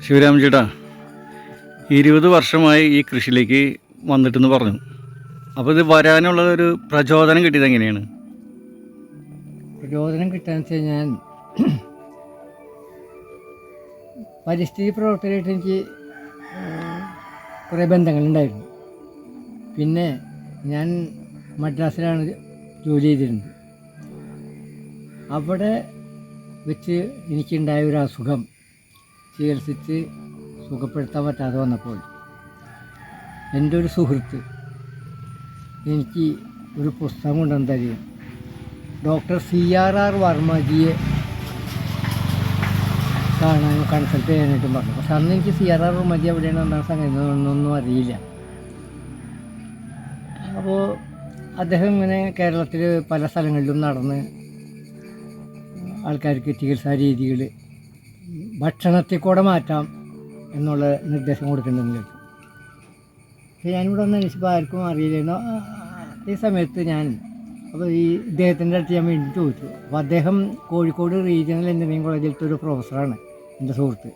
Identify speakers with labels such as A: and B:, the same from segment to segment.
A: ശിവരാമൻ ചേട്ടാ, 20 വർഷമായി ഈ കൃഷിയിലേക്ക് വന്നിട്ടെന്ന് പറഞ്ഞു. അപ്പോൾ ഇത് വരാനുള്ള ഒരു പ്രചോദനം കിട്ടിയത് എങ്ങനെയാണ്?
B: പ്രചോദനം കിട്ടാന്ന് വെച്ച് കഴിഞ്ഞാൽ പരിസ്ഥിതി പ്രവർത്തകരായിട്ട് എനിക്ക് കുറേ ബന്ധങ്ങളുണ്ടായിരുന്നു. പിന്നെ ഞാൻ മദ്രാസിലാണ് ജോലി ചെയ്തിരുന്നത്. അവിടെ വെച്ച് എനിക്കുണ്ടായ ഒരു അസുഖം ചികിത്സിച്ച് സുഖപ്പെടുത്താൻ പറ്റാതെ വന്നപ്പോൾ എൻ്റെ ഒരു സുഹൃത്ത് എനിക്ക് ഒരു പുസ്തകം കൊണ്ടുവന്ന് തരികയും ഡോക്ടർ CRR വർമ്മജിയെ കാണാനും കൺസൾട്ട് ചെയ്യാനായിട്ടും പറഞ്ഞു. പക്ഷെ അന്ന് എനിക്ക് CRR വർമ്മജി എവിടെയാണ് എന്താണ് സംഗതി ഒന്നും അറിയില്ല. അപ്പോൾ അദ്ദേഹം ഇങ്ങനെ കേരളത്തിൽ പല സ്ഥലങ്ങളിലും നടന്ന് ആൾക്കാർക്ക് ചികിത്സാ രീതികൾ ഭക്ഷണത്തിൽ കൂടെ മാറ്റാം എന്നുള്ള നിർദ്ദേശം കൊടുക്കുന്നുണ്ടെന്ന് കേട്ടു. പക്ഷേ ഞാനിവിടെ വന്ന് അന്വേഷിച്ചപ്പോൾ ആർക്കും അറിയില്ലായിരുന്നു. അതേ സമയത്ത് ഞാൻ അപ്പോൾ ഈ ഇദ്ദേഹത്തിൻ്റെ അടുത്ത് ഞാൻ വേണ്ടി ചോദിച്ചു. അപ്പോൾ അദ്ദേഹം കോഴിക്കോട് റീജിയണൽ എഞ്ചിനീയറിംഗ് കോളേജിലത്തെ ഒരു പ്രൊഫസറാണ്, എൻ്റെ സുഹൃത്ത്.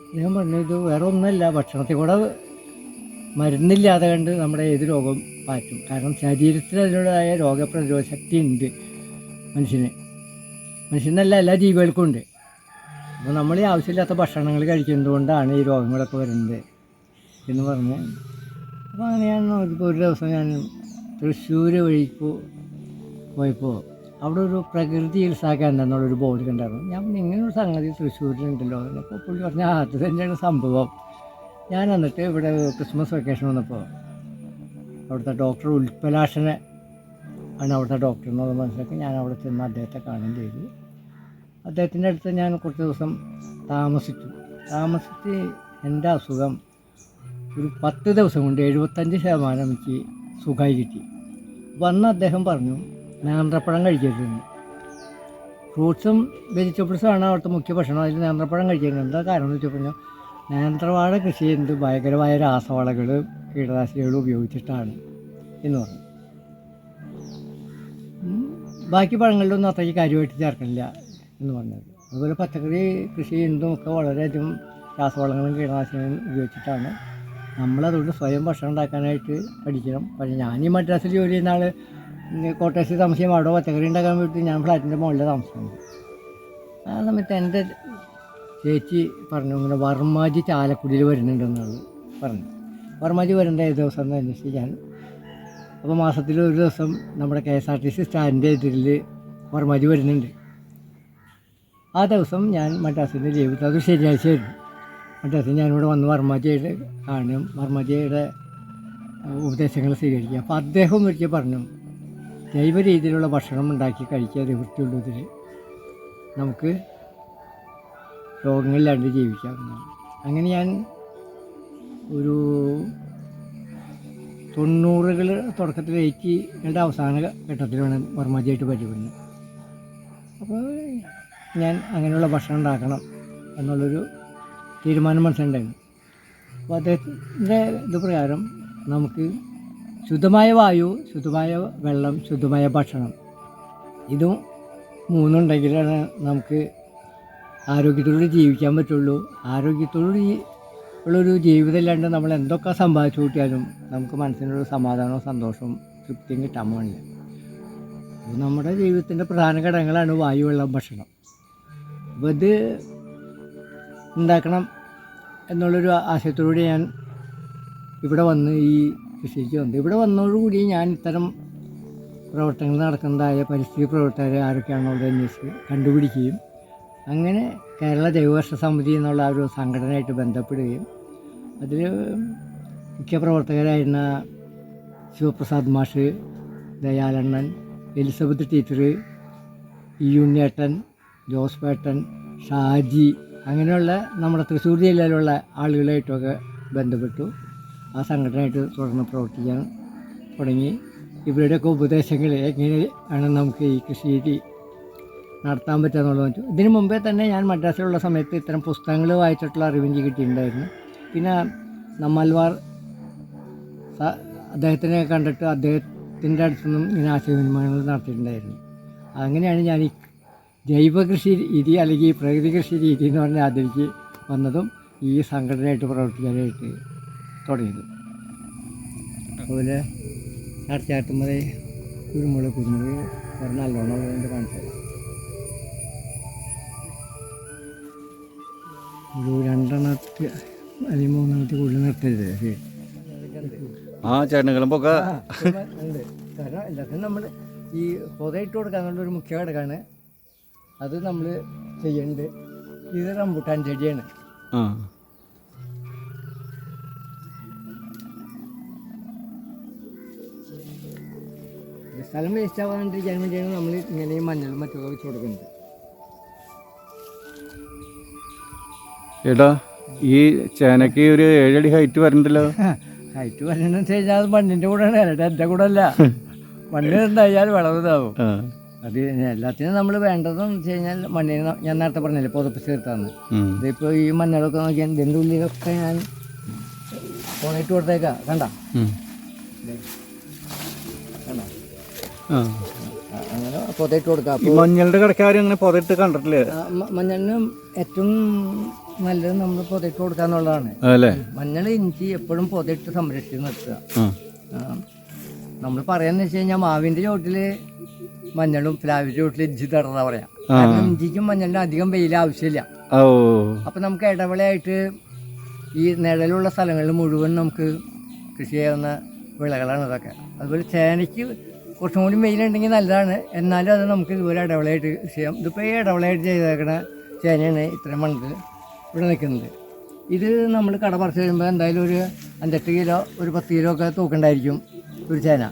B: അദ്ദേഹം പറഞ്ഞു, ഇത് വേറെ ഒന്നുമല്ല, ഭക്ഷണത്തിൽ കൂടെ മരുന്നില്ലാതെ കണ്ട് നമ്മുടെ ഏത് രോഗം മാറ്റും. കാരണം ശരീരത്തിൽ അതിനുള്ളതായ രോഗപ്രതിരോധ ശക്തി ഉണ്ട് മനുഷ്യനല്ല എല്ലാ ജീവികൾക്കും ഉണ്ട്. അപ്പോൾ നമ്മൾ ഈ ആവശ്യമില്ലാത്ത ഭക്ഷണങ്ങൾ കഴിക്കുന്നതുകൊണ്ടാണ് ഈ രോഗങ്ങളൊക്കെ വരുന്നത് എന്ന് പറഞ്ഞ്. അപ്പോൾ അങ്ങനെ ഞാൻ നോക്കിയപ്പോൾ ഒരു ദിവസം ഞാൻ തൃശ്ശൂർ വഴിക്ക് പോയപ്പോൾ അവിടെ ഒരു പ്രകൃതി ചികിത്സാ കേന്ദ്രം എന്നുള്ളൊരു ബോർഡ് കണ്ടായിരുന്നു. ഞാൻ ഇങ്ങനൊരു സംഗതി തൃശ്ശൂരിലുണ്ടല്ലോ. അപ്പോൾ പുള്ളി പറഞ്ഞാൽ അത് തന്നെയാണ് സംഭവം. ഞാൻ എന്നിട്ട് ഇവിടെ ക്രിസ്മസ് വെക്കേഷൻ വന്നപ്പോൾ അവിടുത്തെ ഡോക്ടർ ഉൽപ്പലാഷനെ ആണ് അവിടുത്തെ ഡോക്ടർ എന്നുള്ളത് മനസ്സിലാക്കി ഞാൻ അവിടെ ചെന്ന് അദ്ദേഹത്തെ കാണുകയും ചെയ്തു. അദ്ദേഹത്തിൻ്റെ അടുത്ത് ഞാൻ കുറച്ച് ദിവസം താമസിച്ച് എൻ്റെ അസുഖം ഒരു 10 ദിവസം കൊണ്ട് 75% എനിക്ക് സുഖമായി കിട്ടി. വന്ന് അദ്ദേഹം പറഞ്ഞു, നേന്ത്രപ്പഴം കഴിക്കരുതെന്ന്. ഫ്രൂട്ട്സും വെജിറ്റബിൾസുമാണ് അവിടുത്തെ മുഖ്യ ഭക്ഷണം. അതിൽ നേന്ത്രപ്പഴം കഴിക്കരുത്. എന്താ കാരണം എന്ന് വെച്ചാൽ പറഞ്ഞു, നേന്ത്രവാഴ കൃഷി ചെയ്യുന്നത് ഭയങ്കരമായ രാസവളകൾ കീടനാശിനികൾ ഉപയോഗിച്ചിട്ടാണ് എന്ന് പറഞ്ഞു. ബാക്കി പഴങ്ങളിലൊന്നും അത്രയ്ക്ക് കാര്യമായിട്ട് ചേർക്കണില്ല എന്ന് പറഞ്ഞത്. അതുപോലെ പച്ചക്കറി കൃഷി ചെയ്യുന്നതും ഒക്കെ വളരെയധികം രാസവളങ്ങളും കീടനാശിനികളും ഉപയോഗിച്ചിട്ടാണ്. നമ്മളതുകൊണ്ട് സ്വയം ഭക്ഷണം ഉണ്ടാക്കാനായിട്ട് പഠിക്കണം. പക്ഷേ ഞാൻ ഈ മദ്രാസിൽ ജോലി ചെയ്യുന്ന ആൾ കോട്ടയത്തിൽ താമസിക്കുമ്പോൾ അവിടെ പച്ചക്കറി ഉണ്ടാക്കാൻ വേണ്ടി ഞാൻ ഫ്ലാറ്റിൻ്റെ മുകളിൽ താമസിക്കുന്നത്. ആ സമയത്ത് എൻ്റെ ചേച്ചി പറഞ്ഞു, ഇങ്ങനെ വർമ്മാജി ചാലക്കുടിയിൽ വരുന്നുണ്ടെന്നുള്ളത് പറഞ്ഞു. വർമ്മാജി വരേണ്ട ഏത് ദിവസം എന്ന് അന്വേഷിച്ച് ഞാൻ അപ്പോൾ മാസത്തിൽ ഒരു ദിവസം നമ്മുടെ KSRTC സ്റ്റാൻഡിൻ്റെ എതിരിൽ വർമ്മാജി വരുന്നുണ്ട്. ആ ദിവസം ഞാൻ മദ്രാസിൻ്റെ ലീവ്, അത് ശനിയാഴ്ചയായിരുന്നു. മദ്രാസിൽ ഞാനിവിടെ വന്ന് വർമ്മാജിയുടെ കാണും, വർമ്മാജിയുടെ ഉപദേശങ്ങൾ സ്വീകരിക്കുക. അപ്പോൾ അദ്ദേഹം ഒരിക്കൽ പറഞ്ഞു, ജൈവ രീതിയിലുള്ള ഭക്ഷണം ഉണ്ടാക്കി കഴിക്കുക, വൃത്തിയുള്ളതിൽ നമുക്ക് രോഗങ്ങളില്ലാണ്ട് ജീവിക്കാവുന്നതാണ്. അങ്ങനെ ഞാൻ ഒരു 90കൾ തുടക്കത്തിലേക്ക് എൻ്റെ അവസാന ഘട്ടത്തിലാണ് വർമ്മാജിയായിട്ട് പരിചയപ്പെടുന്നത്. അപ്പോൾ ഞാൻ അങ്ങനെയുള്ള ഭക്ഷണം ഉണ്ടാക്കണം എന്നുള്ളൊരു തീരുമാനം മനസ്സിലുണ്ടായിരുന്നു. അപ്പോൾ അദ്ദേഹത്തിൻ്റെ ഇത് പ്രകാരം നമുക്ക് ശുദ്ധമായ വായു, ശുദ്ധമായ വെള്ളം, ശുദ്ധമായ ഭക്ഷണം, ഇതും മൂന്നുണ്ടെങ്കിലാണ് നമുക്ക് ആരോഗ്യത്തോടുകൂടി ജീവിക്കാൻ പറ്റുള്ളൂ. ആരോഗ്യത്തോടുകൂടി ഉള്ളൊരു ജീവിതം ഇല്ലാണ്ട് നമ്മൾ എന്തൊക്കെ സമ്പാദിച്ചു കൂട്ടിയാലും നമുക്ക് മനസ്സിനൊരു സമാധാനവും സന്തോഷവും തൃപ്തിയും കിട്ടാൻ പാടില്ല. അപ്പോൾ നമ്മുടെ ജീവിതത്തിൻ്റെ പ്രധാന ഘടകങ്ങളാണ് വായു, വെള്ളം, ഭക്ഷണം. അപ്പോൾ ഇത് ഉണ്ടാക്കണം എന്നുള്ളൊരു ആശയത്തോടുകൂടി ഞാൻ ഇവിടെ വന്ന് ഈ കൃഷിക്ക് വന്നു. ഇവിടെ വന്നതോടുകൂടി ഞാൻ ഇത്തരം പ്രവർത്തനങ്ങൾ നടക്കുന്നതായ പരിസ്ഥിതി പ്രവർത്തകരെ ആരൊക്കെയാണെന്നുള്ളത് അന്വേഷിച്ച് കണ്ടുപിടിക്കുകയും അങ്ങനെ കേരള ജൈവകർഷക സമിതി എന്നുള്ള ഒരു സംഘടനയായിട്ട് ബന്ധപ്പെടുകയും അതിൽ മുഖ്യ പ്രവർത്തകരായിരുന്ന ശിവപ്രസാദ് മാഷ്, ദയാലണ്ണൻ, എലിസബത്ത് ടീച്ചർ, ഉണ്ണിയേട്ടൻ, ജോസ്പേട്ടൻ, ഷാജി, അങ്ങനെയുള്ള നമ്മുടെ തൃശ്ശൂർ ജില്ലയിലുള്ള ആളുകളായിട്ടൊക്കെ ബന്ധപ്പെട്ടു. ആ സംഘടനയായിട്ട് തുടർന്ന് പ്രവർത്തിക്കാൻ തുടങ്ങി. ഇവരുടെയൊക്കെ ഉപദേശങ്ങൾ എങ്ങനെയാണ് നമുക്ക് ഈ കൃഷി രീതി നടത്താൻ പറ്റുക എന്നുള്ളത്. ഇതിനു മുമ്പേ തന്നെ ഞാൻ മദ്രാസിലുള്ള സമയത്ത് ഇത്തരം പുസ്തകങ്ങൾ വായിച്ചിട്ടുള്ള അറിവ് എനിക്ക് കിട്ടിയിട്ടുണ്ടായിരുന്നു. പിന്നെ നമ്മൽവാർ അദ്ദേഹത്തിനെ കണ്ടിട്ട് അദ്ദേഹത്തിൻ്റെ അടുത്തുനിന്നും ഇങ്ങനെ ആശയവിനിമയങ്ങൾ നടത്തിയിട്ടുണ്ടായിരുന്നു. അങ്ങനെയാണ് ഞാൻ ഈ ജൈവ കൃഷി രീതി അല്ലെങ്കിൽ പ്രകൃതി കൃഷി രീതി എന്ന് പറഞ്ഞാൽ അതിലേക്ക് വന്നതും ഈ സംഘടനയായിട്ട് പ്രവർത്തിക്കാനായിട്ട് തുടങ്ങിയത്. അതുപോലെ ചാട്ടുമതി കുരുമുളക് പറഞ്ഞ നല്ലോണം കൊണ്ട് കാണിച്ചത് ഒരു 2 അല്ലെങ്കിൽ 3 കൂടുതൽ നിർത്തരുത്.
A: ആ ചേട്ടനുകളൊക്കെ
B: ഉണ്ട്. കാരണം എല്ലാത്തിനും നമ്മൾ ഈ പൊതയിട്ട് കൊടുക്കാന്നുള്ള ഒരു മുഖ്യ ഘടകമാണ്. അത് നമ്മൾ ചെയ്യുന്നുണ്ട്. ഇത് റംബൂട്ടാൻ ചെടിയാണ്.
A: ആ
B: സ്ഥലം വേസ്റ്റ് ആവാണ്ടിരിക്കാൻ വേണ്ടിയാണ് നമ്മൾ ഇങ്ങനെ ഈ മഞ്ഞളും മറ്റൊക്കെ വെച്ച് കൊടുക്കുന്നത്.
A: ഏട്ടാ ഈ ചേനയ്ക്ക് ഒരു 7 അടി ഹൈറ്റ് വരണ്ടല്ലോ.
B: ഹൈറ്റ് വരണമെന്ന് വെച്ച് കഴിഞ്ഞാൽ അത് മണ്ണിൻ്റെ കൂടെയാണ്, അല്ലാണ്ട് എൻ്റെ കൂടെ അല്ല. മണ്ണിൽ ഉണ്ടായാൽ വിളവിതാവും. അത് എല്ലാത്തിനും നമ്മൾ വേണ്ടതെന്ന് വെച്ച് കഴിഞ്ഞാൽ മണ്ണിന് ഞാൻ നേരത്തെ പറഞ്ഞില്ലേ പുതപ്പ് ചേർത്താന്ന്. ഇതിപ്പോൾ ഈ മണ്ണുകളൊക്കെ നോക്കിയാൽ ഇതിൻ്റെ ഉള്ളിലൊക്കെ ഞാൻ പുതയിട്ട് കൊടുത്തേക്കാം. കണ്ട അങ്ങനെ പുതയിട്ട് കൊടുക്കാം.
A: മഞ്ഞളുടെ കടക്കാരും അങ്ങനെ പുതയിട്ട് കണ്ടിട്ടില്ലേ?
B: മഞ്ഞളിന് ഏറ്റവും നല്ലത് നമ്മൾ പുതയിട്ട് കൊടുക്കുക എന്നുള്ളതാണ്. മഞ്ഞൾ ഇഞ്ചി എപ്പോഴും പുതയിട്ട് സംരക്ഷിച്ച് നിർത്തുക. നമ്മൾ പറയാന്ന് വെച്ച് കഴിഞ്ഞാൽ മാവിൻ്റെ ചോട്ടിൽ മഞ്ഞളും പ്ലാവിൻ്റെ ചോട്ടിൽ ഇഞ്ചി തടറാ പറയാം. കാരണം ഇഞ്ചിക്കും മഞ്ഞളിനും അധികം വെയിൽ ആവശ്യമില്ല. അപ്പം നമുക്ക് ഇടവേളയായിട്ട് ഈ നിഴലുള്ള സ്ഥലങ്ങളിൽ മുഴുവൻ നമുക്ക് കൃഷി ചെയ്യാവുന്ന വിളകളാണ് ഇതൊക്കെ. അതുപോലെ ചേനയ്ക്ക് കുറച്ചും കൂടി വെയിലുണ്ടെങ്കിൽ നല്ലതാണ്. എന്നാലും അത് നമുക്ക് ഇതുപോലെ ഇടവേളയായിട്ട് കൃഷി ചെയ്യാം. ഇതിപ്പോൾ ഈ ഇടവേളയായിട്ട് ചെയ്തേക്കണ ചേനയാണ് ഇത്രയും മണ്ണിൽ ഇവിടെ നിൽക്കുന്നത്. ഇത് നമ്മൾ കട പറിച്ച് കഴിയുമ്പോൾ എന്തായാലും ഒരു 5-8 കിലോ ഒരു 10 കിലോ ഒക്കെ തൂക്കണ്ടായിരിക്കും ഒരു ചേന.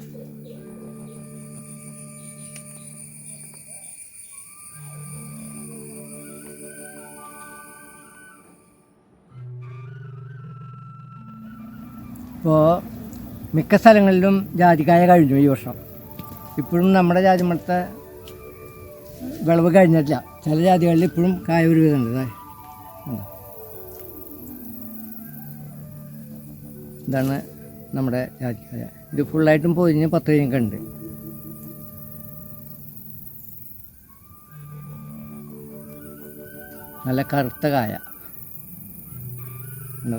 B: ഇപ്പോൾ മിക്ക സ്ഥലങ്ങളിലും ജാതിക്കായ കഴിഞ്ഞു ഈ വർഷം. ഇപ്പോഴും നമ്മുടെ ജാതിമത്തെ വിളവ് കഴിഞ്ഞിട്ടില്ല. ചില ജാതികളിൽ ഇപ്പോഴും കായ ഒരു വിധമുണ്ട്. ഇതാണ് നമ്മുടെ ജാതിക്കായ. ഇത് ഫുള്ളായിട്ടും പൊതിഞ്ഞ് 10 കഴിഞ്ഞൊക്കെ ഉണ്ട്. നല്ല കറുത്ത കായ,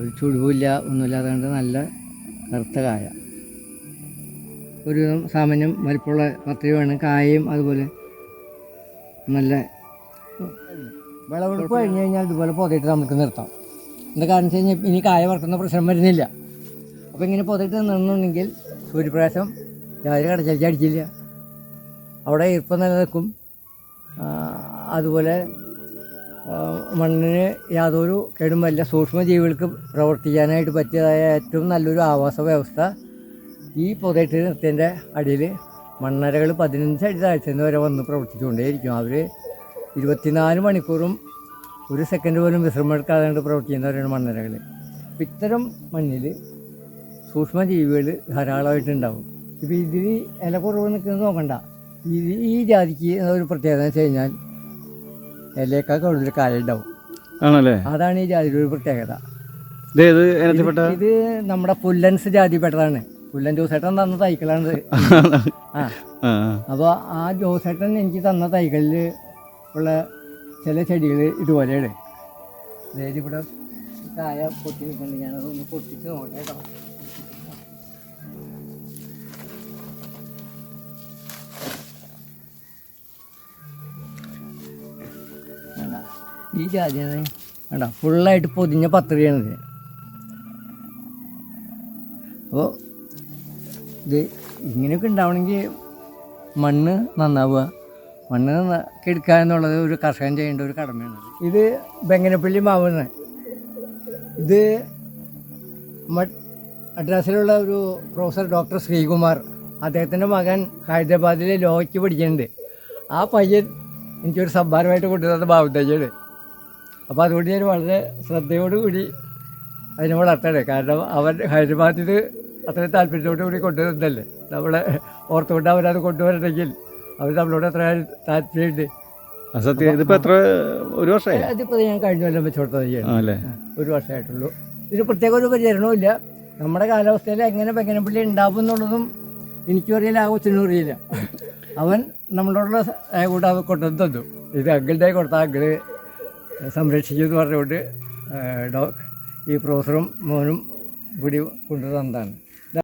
B: ഒരു ചുഴിവില്ല ഒന്നുമില്ലാതെ നല്ല കറുത്ത കായ. ഒരു സാമാന്യം വലിപ്പമുള്ള 10 രൂപയാണ്. കായയും അതുപോലെ നല്ല വിളവെടുപ്പ് കഴിഞ്ഞ് കഴിഞ്ഞാൽ ഇതുപോലെ പൊതയിട്ട് നമുക്ക് നിർത്താം. എന്താ കാരണം വെച്ച് കഴിഞ്ഞാൽ ഇനി കായ വറുക്കുന്ന പ്രശ്നം വരുന്നില്ല. അപ്പോൾ ഇങ്ങനെ പൊതയിട്ട് നിന്നുണ്ടെങ്കിൽ സൂര്യപ്രകാശം രാവിലെ കടച്ചടിച്ച് അടിച്ചില്ല, അവിടെ ഈർപ്പം നിലനിൽക്കും. അതുപോലെ മണ്ണിന് യാതൊരു കേടും വരില്ല. സൂക്ഷ്മജീവികൾക്ക് പ്രവർത്തിക്കാനായിട്ട് പറ്റിയതായ ഏറ്റവും നല്ലൊരു ആവാസ വ്യവസ്ഥ ഈ പൊതയിട്ട് നിർത്തിയതിൻ്റെ അടിയിൽ മണ്ണരകൾ 15 അടി താഴ്ചയിൽ വരെ വന്ന് പ്രവർത്തിച്ചുകൊണ്ടേയിരിക്കും. അവർ 24 മണിക്കൂറും ഒരു സെക്കൻഡ് പോലും വിശ്രമമെടുക്കാതെ പ്രവർത്തിക്കുന്നവരാണ് മണ്ണരകൾ. അപ്പം ഇത്തരം മണ്ണിൽ സൂക്ഷ്മജീവികൾ ധാരാളമായിട്ടുണ്ടാവും. ഇപ്പോൾ ഇതിൽ ഇല കുറവ് നിൽക്കുന്നത് നോക്കണ്ട. ഈ ജാതിക്ക് ഒരു പ്രത്യേകത എന്ന് വെച്ച് കഴിഞ്ഞാൽ ഇലയേക്കാൾ കൂടുതൽ കായ ഉണ്ടാവും.
A: ആണല്ലേ?
B: അതാണ് ഈ ജാതിയുടെ ഒരു പ്രത്യേകത.
A: ഇത്
B: നമ്മുടെ പുല്ലൻസ് ജാതിപ്പെട്ടതാണ്. പുല്ലൻ ജോസേട്ടൻ തന്ന തൈക്കളാണ്. അപ്പോൾ ആ ജോസേട്ടൻ എനിക്ക് തന്ന തൈകളിൽ ഉള്ള ചില ചെടികൾ ഇതുപോലെയാണ്. അതായത് ഇവിടെ കായ പൊട്ടി നിൽക്കുന്നുണ്ട്. ഞാനതൊന്ന് പൊട്ടിച്ച് നോക്കാം കേട്ടോ. ഈ ജാതിയാണ് വേണ്ട ഫുള്ളായിട്ട് പൊതിഞ്ഞ പത്രികയാണിത്. അപ്പോൾ ഇത് ഇങ്ങനെയൊക്കെ ഉണ്ടാവണമെങ്കിൽ മണ്ണ് നന്നാവുക, മണ്ണ് കെടുക്കുക എന്നുള്ളത് ഒരു കർഷകൻ ചെയ്യേണ്ട ഒരു കടമയാണ്. ഇത് ബെങ്ങനപ്പള്ളി മാവുന്ന്. ഇത് മദ്രാസിലുള്ള ഒരു പ്രൊഫസർ ഡോക്ടർ ശ്രീകുമാർ, അദ്ദേഹത്തിൻ്റെ മകൻ ഹൈദരാബാദിൽ ലോയ്ക്ക് പഠിക്കുന്നുണ്ട്. ആ പയ്യൻ എനിക്കൊരു സംഭാരമായിട്ട് കൊണ്ടുവന്നത് ബാബുത്തയ്യാണ്. അപ്പോൾ അതുകൊണ്ട് ഞാൻ വളരെ ശ്രദ്ധയോടുകൂടി അതിനെ വളർത്തണേ. കാരണം അവൻ ഹൈദരാബാദിൽ അത്രയും താല്പര്യത്തോടു കൂടി കൊണ്ടുവരുന്നതല്ലേ. നമ്മളെ ഓർത്തുകൊണ്ട് അവരത് കൊണ്ടുവരണമെങ്കിൽ അവർ നമ്മളോട് എത്ര താല്പര്യമുണ്ട്.
A: സത്യം. ഇതിപ്പോൾ എത്ര ഒരു വർഷമായി?
B: അതിപ്പോൾ ഞാൻ കഴിഞ്ഞ കൊല്ലം വെച്ച് കൊടുത്തത് ചെയ്യണം. 1 വർഷമായിട്ടുള്ളൂ. ഇത് പ്രത്യേക ഒരു പരിചരണവും ഇല്ല. നമ്മുടെ കാലാവസ്ഥയിൽ എങ്ങനെ ബെങ്ങനപ്പള്ളി ഉണ്ടാവും എന്നുള്ളതും എനിക്കും അറിയില്ല, ആ കൊച്ചിനും അറിയില്ല. അവൻ നമ്മളോടുള്ള കൂടെ കൊണ്ടുവന്ന് തന്നു. ഇത് അങ്കിളുടെ കൊടുത്താൽ അങ്കിള് സംരക്ഷിച്ചു എന്ന് പറഞ്ഞുകൊണ്ട് ഈ പ്രൊഫസറും മോനും കൂടി കൊണ്ടുതന്നതാണ്.